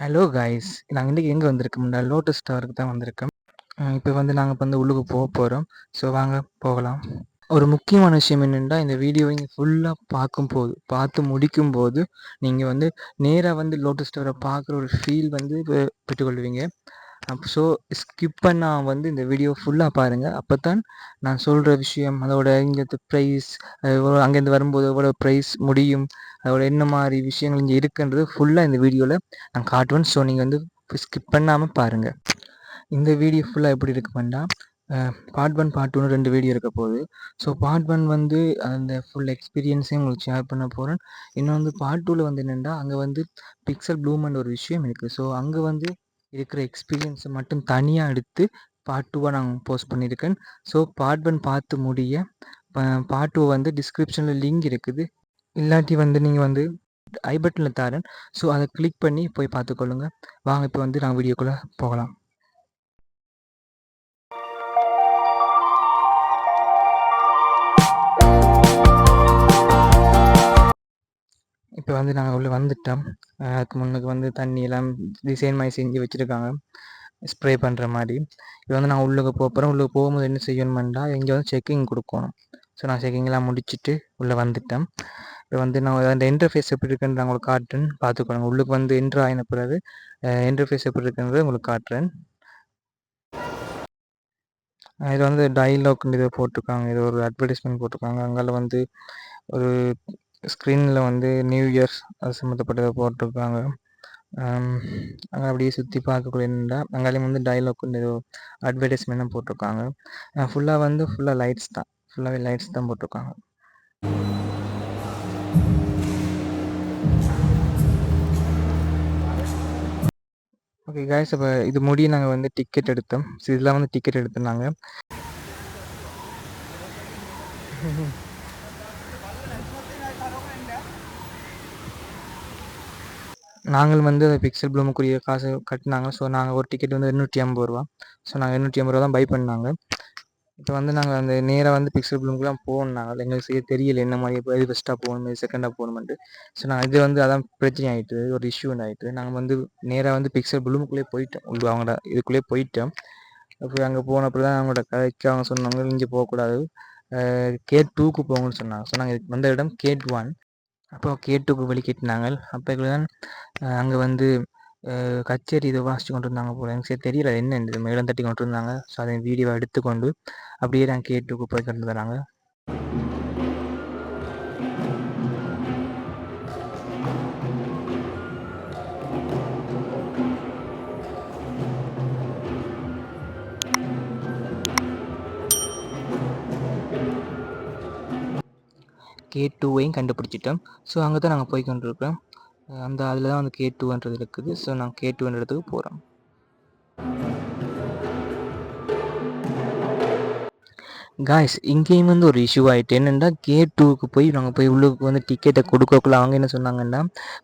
Hello guys! நாங்க இன்னைக்கு எங்க வந்திருக்கோம்னா, லோட்டஸ் டவருக்கு தான் வந்திருக்கோம். இப்போ வந்து நாங்க இப்ப வந்து உள்ளுக்கு போறோம். ஸோ வாங்க போகலாம். ஒரு முக்கியமான விஷயம் என்னன்னா, இந்த வீடியோவ நீங்க ஃபுல்லா பார்த்து முடிக்கும்போது, நீங்க வந்து நேரா வந்து லோட்டஸ் டவர பார்க்குற ஒரு ஃபீல் வந்து பெற்றுக்கொள்வீங்க. ஸோ ஸ்கிப் பண்ணாம வந்து இந்த வீடியோ ஃபுல்லா பாருங்க. அப்பத்தான் நான் சொல்ற விஷயம், அதோட இங்கத்து பிரைஸ், எவ்வளோ அங்கேருந்து வரும்போது எவ்வளோ பிரைஸ் முடியும், அதோட என்ன மாரி விஷயங்கள் இங்க இருக்குன்றது ஃபுல்லா இந்த வீடியோல நான் காட்டுவேன். ஸோ நீங்க வந்து ஸ்கிப் பண்ணாம பாருங்க. இந்த வீடியோ ஃபுல்லா எப்படி இருக்குமென்னா, பார்ட் 1, பார்ட் 2ன்னு 2 வீடியோ இருக்க போகுது. ஸோ பார்ட் 1 வந்து அந்த ஃபுல் எக்ஸ்பீரியன்ஸையும் உங்களுக்கு ஷேர் பண்ண போறேன். இன்னும் வந்து பார்ட் 2ல வந்து என்னன்னா, அங்க வந்து பிக்சல் ப்ளூம்ன்ற ஒரு விஷயம் இருக்கு. ஸோ அங்க வந்து இருக்கிற எக்ஸ்பீரியன்ஸை மட்டும் தனியா எடுத்து பார்ட் 2வா நான் போஸ்ட் பண்ணியிருக்கேன். ஸோ பார்ட் 1 பார்த்து முடிய, பார்ட் 2 வந்து டிஸ்கிரிப்ஷன்ல லிங்க் இருக்குது. இல்லாட்டி வந்து நீங்க வந்து ஐ பட்டன்ல தாரேன். ஸோ அத கிளிக் பண்ணி போய் பார்த்துக்கொள்ளுங்க. வாங்க இப்போ வந்து நான் வீடியோக்குள்ள போகலாம். இப்போ வந்து நாங்க உள்ள வந்துட்டோம். அதுக்கு முன்னுக்கு வந்து தண்ணியெல்லாம் டிசைன் மாரி செஞ்சு வச்சுருக்காங்க. ஸ்ப்ரே பண்ணுற மாரி. இப்போ வந்து நான் உள்ளுக்கு போறோம். உள்ளுக்கு போகும்போது என்ன செய்யணுமெண்டா, இங்கே வந்து செக்கிங் குடுக்கணும். ஸோ நான் செக்கிங்லாம் முடிச்சுட்டு உள்ளே வந்துட்டேன். இப்போ வந்து நான் அந்த இன்டர்ஃபேஸ் எப்படி இருக்குன்னு நான் உங்களுக்கு காட்டுறேன், பார்த்துக்கோங்க. உள்ளுக்கு வந்து என்ட்ரு ஆயின பிறகு இன்டர்ஃபேஸ் எப்படி இருக்குன்றத உங்களுக்கு காட்டுறேன். இதில் வந்து டயலாக்னு இதை போட்டிருக்காங்க. இது ஒரு அட்வர்டைஸ்மெண்ட் போட்டிருக்காங்க. அங்கால வந்து ஒரு ஸ்க்ரீனில் வந்து நியூ இயர்ஸ் அது சம்மந்தப்பட்டதை போட்டிருக்காங்க. அங்கே அப்படியே சுற்றி பார்க்கக்கூடிய என்னென்னா, அங்காலையும் வந்து டயலாக்னு ஏதோ அட்வர்டைஸ்மெண்ட்டும் போட்டிருக்காங்க. ஃபுல்லாக லைட்ஸ் தான். ஃபுல்லாகவே லைட்ஸ் தான் போட்டிருக்காங்க. ஓகே காய்ஸ், அப்போ இது முடிய நாங்கள் வந்து டிக்கெட் எடுத்தோம். ஸோ இதெல்லாம் வந்து டிக்கெட் எடுத்தோம். நாங்கள் வந்து பிக்சல் ப்ளூமுக்குரிய காசு கட்டினாங்க. ஸோ நாங்கள் ஒரு டிக்கெட் வந்து ரூ. 250. ஸோ நாங்கள் ரூ. 250 தான் பை பண்ணாங்க. இப்போ வந்து நாங்கள் அந்த நேராக வந்து பிக்சல் ப்ளூமுக்குலாம் போகணுன்னாங்க. எங்களுக்கு செய்ய தெரியல என்ன மாதிரி எது ஃபஸ்ட்டாக போகணும், எது செகண்டாக போகணுமென்ட்டு. ஸோ நான் இது வந்து அதான் பிரச்சனை ஆகிட்டு, ஒரு இஷ்யூ ஒன்று ஆகிட்டு. நாங்கள் வந்து நேராக வந்து பிக்சல் ப்ளூமுக்குள்ளேயே போயிட்டோம். அவங்களோட இதுக்குள்ளேயே போயிட்டோம். அப்போ அங்கே போனப்போ தான் அவங்களோட கதைக்கு அவங்க சொன்னாங்க, இங்கே போகக்கூடாது, கேட் 2க்கு போங்கன்னு சொன்னாங்க. ஸோ நாங்கள் வந்த இடம் கேட் 1. அப்போ கேட் 2க்கு வெளிக்கிட்டினாங்க. அப்போ தான் அங்கே வந்து கச்சேரி இதை வாசித்து கொண்டு இருந்தாங்க போல. எனக்கு சரி தெரியல என்னென்று மேளம் தட்டி கொண்டு இருந்தாங்க. ஸோ அதை வீடியோவை எடுத்துக்கொண்டு அப்படியே நாங்கள் கேட் 2க்கு போய் கொண்டு வராங்க. கேட் 2வையும் கண்டுபிடிச்சிட்டோம். ஸோ அங்கே தான் நாங்கள் போய் கொண்டிருக்கிறோம். அதில் தான் வந்து கேட் 2ன்றது இருக்குது. ஸோ நாங்கள் கேட் 2ன்ற இடத்துக்கு போகிறோம். காய்ஸ், இங்கேயும் வந்து ஒரு இஷ்யூ ஆகிட்டு என்னென்னா, கேட் 2க்கு போய் நாங்கள் போய் உள்ளுக்கு வந்து டிக்கெட்டை கொடுக்கக்குள்ள அவங்க என்ன சொன்னாங்கன்னா,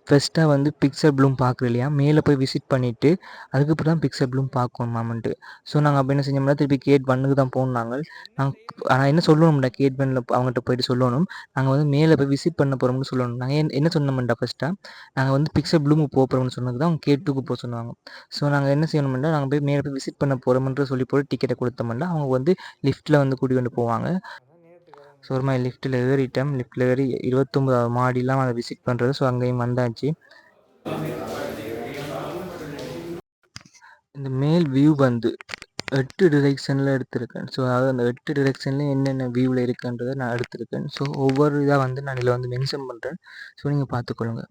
ஃபஸ்ட்டாக வந்து பிக்சல் ப்ளூம் பார்க்குற இல்லையா, மேலே போய் விசிட் பண்ணிவிட்டு அதுக்கப்புறம் தான் பிக்சல் ப்ளூம் பார்க்கணுமாமன்ட்டு. ஸோ நாங்கள் அப்போ என்ன செஞ்சோம்னா, திருப்பி கேட் 1க்கு தான் போகணும். ஆனால் என்ன சொல்லணும்டா, கேட் 1ல அவங்ககிட்ட போயிட்டு சொல்லணும், நாங்கள் வந்து மேலே போய் விசிட் பண்ண போகிறோம்னு சொல்லணும். நாங்கள் என்ன சொன்னோம்டா, ஃபஸ்ட்டாக நாங்கள் வந்து பிக்சல் ப்ளூமுக்கு போகிறோம்னு சொன்னது தான் அவங்க கேட் 2க்கு போக சொன்னாங்க. ஸோ நாங்கள் என்ன செய்யணும்னா, நாங்கள் போய் மேலே போய் விசிட் பண்ண போகிறோம்ன்ற சொல்லி போட்டு டிக்கெட்டை கொடுத்தோம்னா அவங்க வந்து லிஃப்ட்டில் வந்து கூட்டி கொண்டு போவாங்க. ஸோ ஒரு மாதிரி லிஃப்ட்டில் ஏறிட்டோம். லிஃப்ட்டில் ஏறி 29வது மாடிலாம் அதை விசிட் பண்ணுறது. ஸோ அங்கேயும் வந்தாச்சு. இந்த மேல் வியூ வந்து 8 டிரெக்ஷனில் எடுத்திருக்கேன். ஸோ அதாவது அந்த 8 டிரெக்ஷன்லேயும் என்னென்ன வியூவில் இருக்குன்றதை நான் எடுத்திருக்கேன். ஸோ ஒவ்வொரு இதாக வந்து நான் இதில் வந்து மென்ஷன் பண்ணுறேன். ஸோ நீங்கள் பார்த்துக்கொள்ளுங்க.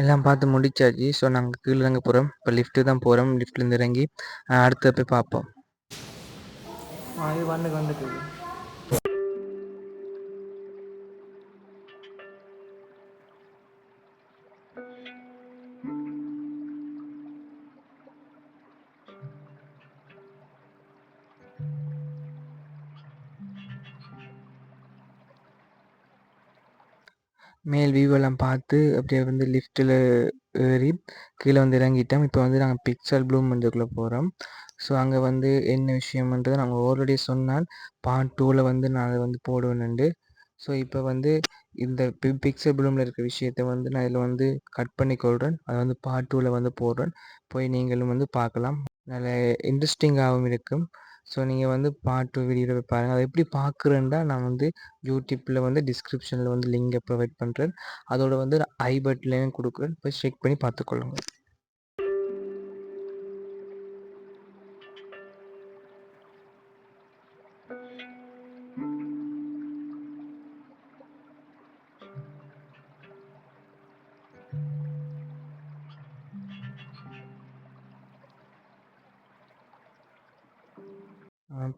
எல்லாம் பார்த்து முடிச்சாச்சு. ஸோ நாங்கள் கீழே இறங்க போகிறோம். இப்போ லிஃப்ட்டு தான் போகிறோம். லிஃப்ட்லேருந்து இறங்கி அடுத்த போய் பார்ப்போம். இது வந்துட்டு மேல் வியூவெல்லாம் பார்த்து அப்படியே வந்து லிஃப்ட்டில் ஏறி கீழே வந்து இறங்கிட்டோம். இப்போ வந்து நாங்கள் பிக்சல் ப்ளூம் இதுக்குள்ளே போகிறோம். ஸோ அங்கே வந்து என்ன விஷயம்ன்றதை நாங்கள் ஆல்ரெடி சொன்னால் பார்ட் 2ல் வந்து நான் அதை வந்து போடுவேன்ண்டு. ஸோ இப்போ வந்து இந்த பிக்சல் ப்ளூமில் இருக்கிற விஷயத்தை வந்து நான் இதில் வந்து கட் பண்ணி கொள்கிறேன். அதை வந்து பார்ட் 2ல் வந்து போடுறேன். போய் நீங்களும் வந்து பார்க்கலாம். நல்ல இன்ட்ரெஸ்டிங்காகவும் இருக்கும். ஸோ நீங்கள் வந்து பார்ட் 2 வீடியோவில் போய் பாருங்கள். அதை எப்படி பார்க்குறேன்டா நான் வந்து யூடியூப்பில் வந்து டிஸ்கிரிப்ஷனில் வந்து லிங்கை ப்ரொவைட் பண்ணுறேன். அதோட வந்து ஐ பட்டன்லேயும் கொடுக்குறேன். போய் செக் பண்ணி பார்த்துக்கொள்ளுங்க.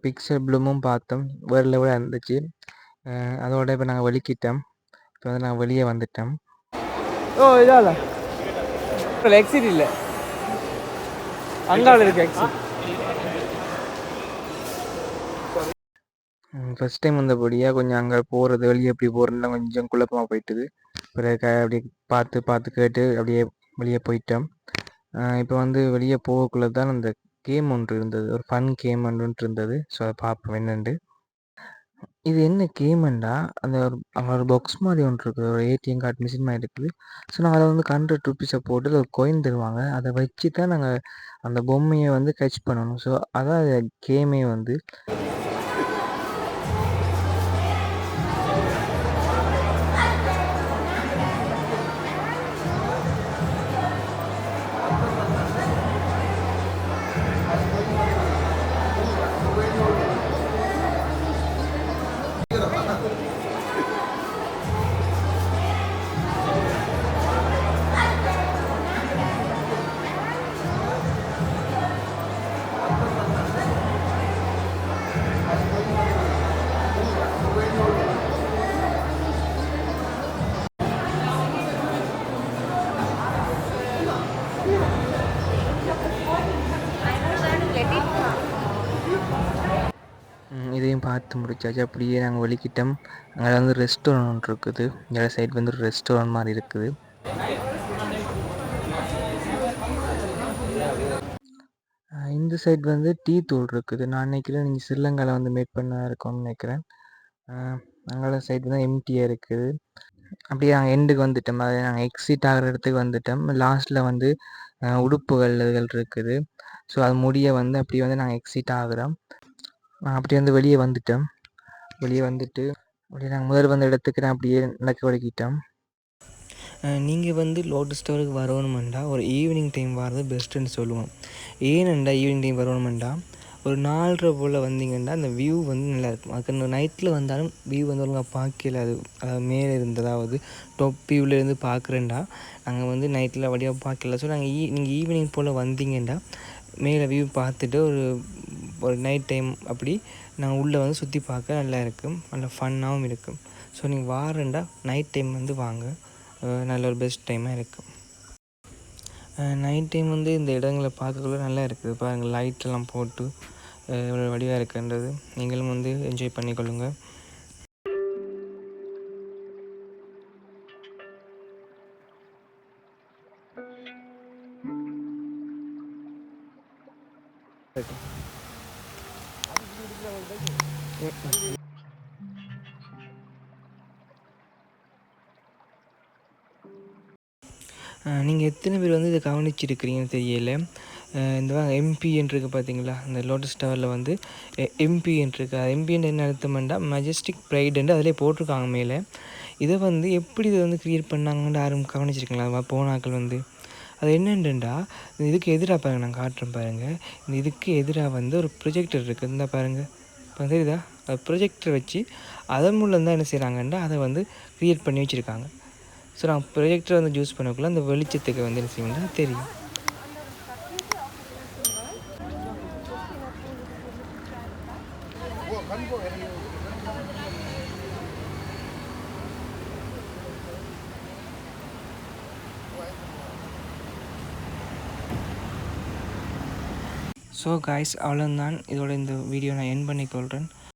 பிக்சல் ப்ளூமும் பார்த்தோம், வேறு லெவலாக இருந்துச்சு. அதோட இப்போ நாங்கள் வெளிக்கிட்டோம். இப்போ வந்து நாங்கள் வெளியே வந்துட்டோம். இதால எக்ஸிட் இல்லை, அங்கால இருக்கு எக்ஸிட். ஃபஸ்ட் டைம் வந்தபடியாக கொஞ்சம் அங்கே போகிறது வெளியே எப்படி போகிறதுலாம் கொஞ்சம் குழப்பமாக போயிட்டுது. பிறகு அப்படியே பார்த்து கேட்டு அப்படியே வெளியே போயிட்டோம். இப்போ வந்து வெளியே போகக்குள்ளே தான் அந்த கேம் ஒன்று இருந்தது, ஒரு ஃபன் கேம் ஒன்று இருந்தது. ஸோ அதை பார்ப்போம் என்னென்று. இது என்ன கேமுண்டா, அந்த அங்கே ஒரு பாக்ஸ் மாதிரி ஒன்று இருக்குது, ஒரு ஏடிஎம் கார்டு மிஷின் மாதிரி இருக்குது. ஸோ நாங்கள் அதை வந்து ₹100 போட்டு ஒரு காயின் தருவாங்க. அதை வச்சு தான் நாங்கள் அந்த பொம்மையை வந்து கேட்ச் பண்ணணும். ஸோ அதான் கேமே வந்து. இதையும் பார்த்து முடிச்சாச்சு. அப்படியே நாங்கள் வெளிக்கிட்டோம். அங்கே வந்து ரெஸ்டாரண்ட் ஒன்று இருக்குது. இந்த சைடு வந்து ஒரு ரெஸ்டாரண்ட் மாதிரி இருக்குது. இந்த சைடு வந்து டீ தூள் இருக்குது. நான் நினைக்கிறேன் நீங்கள் ஸ்ரீலங்காவில் வந்து மேட் பண்ண இருக்கும்னு நினைக்கிறேன். அங்கே சைடு தான் எம்டியாக இருக்குது. அப்படியே நாங்கள் எண்டுக்கு வந்துட்டோம். அதை நாங்கள் எக்ஸிட் ஆகிற இடத்துக்கு வந்துட்டோம். லாஸ்ட்டில் வந்து உடுப்புகள் இதுகள் இருக்குது. ஸோ அது முடிய வந்து அப்படியே வந்து நாங்கள் எக்ஸிட் ஆகுறோம். அப்படியே வந்து வெளியே வந்துட்டோம். வெளியே வந்துட்டு அப்படியே நாங்கள் முதல் வந்த இடத்துக்கு நான் அப்படியே நடக்க வலிக்கிட்டோம். நீங்கள் வந்து லோட்டஸ் டவருக்கு வரணுமெண்டா ஒரு ஈவினிங் டைம் வர்றது பெஸ்ட்டுன்னு சொல்லுவோம். ஏனெண்டா ஈவினிங் டைம் வரணுமெண்டா ஒரு 4:30 போல் வந்தீங்கன்னா அந்த வியூ வந்து நல்லாயிருக்கும். அதுக்கு நைட்டில் வந்தாலும் வியூ வந்து ஒழுங்காக பார்க்கல. அதாவது மேலே இருந்ததாவது டாப் வியூவிலேருந்து பார்க்குறேன்டா நாங்கள் வந்து நைட்டில் வழியாக பார்க்கல. ஸோ நாங்கள் நீங்கள் ஈவினிங் போல் வந்தீங்கன்னா மேலே வியூ பார்த்துட்டு ஒரு நைட் டைம் அப்படி நாங்கள் உள்ளே வந்து சுற்றி பார்க்க நல்லா இருக்கும், நல்லா ஃபன்னாகவும் இருக்கும். ஸோ நீங்கள் வாரேன்டா நைட் டைம் வந்து வாங்க, நல்ல ஒரு பெஸ்ட் டைமாக இருக்கும். நைட் டைம் வந்து இந்த இடங்களை பார்க்கக்குள்ள நல்லா இருக்குது. பாருங்கள் லைட்டெல்லாம் போட்டு இவ்வளோ வடிவாக இருக்குன்றது நீங்களும் வந்து என்ஜாய் பண்ணிக்கொள்ளுங்கள். நீங்கள் எத்தனை பேர் வந்து இதை கவனிச்சிருக்கிறீங்கன்னு தெரியல. இந்த எம்பிஎன்ருக்கு பார்த்தீங்களா, இந்த லோட்டஸ் டவரில் வந்து எம்பிஎன்ருக்கு. அது எம்பிஎன் என்ன அர்த்தம்னா மெஜஸ்டிக் ப்ரைடுன்னு அதிலே போட்டிருக்காங்க மேலே. இதை வந்து எப்படி இதை வந்து க்ரியேட் பண்ணாங்கன்னு யாரும் கவனிச்சிருக்கீங்களா? போனாக்கள் வந்து அது என்னென்றுண்டா இதுக்கு எதிராக பாருங்கள், நான் காட்டுறேன் பாருங்கள். இந்த இதுக்கு எதிராக வந்து ஒரு ப்ரொஜெக்டர் இருக்குது. இந்த பாருங்கள், இப்போ தெரியுதா? அது ப்ரொஜெக்டர் வச்சு அதன் மூலம் தான் என்ன செய்கிறாங்கன்னா அதை வந்து க்ரியேட் பண்ணி வச்சுருக்காங்க. ஸோ நான் ப்ரொஜெக்டர் வந்து யூஸ் பண்ணக்குள்ள அந்த வெளிச்சத்துக்கு வந்து என்ன செய்யணும்னா தெரியும். ஸோ காய்ஸ், அவ்வளோதான். இதோட இந்த வீடியோ நான் எண்ட் பண்ணிக்கொள்கிறேன்.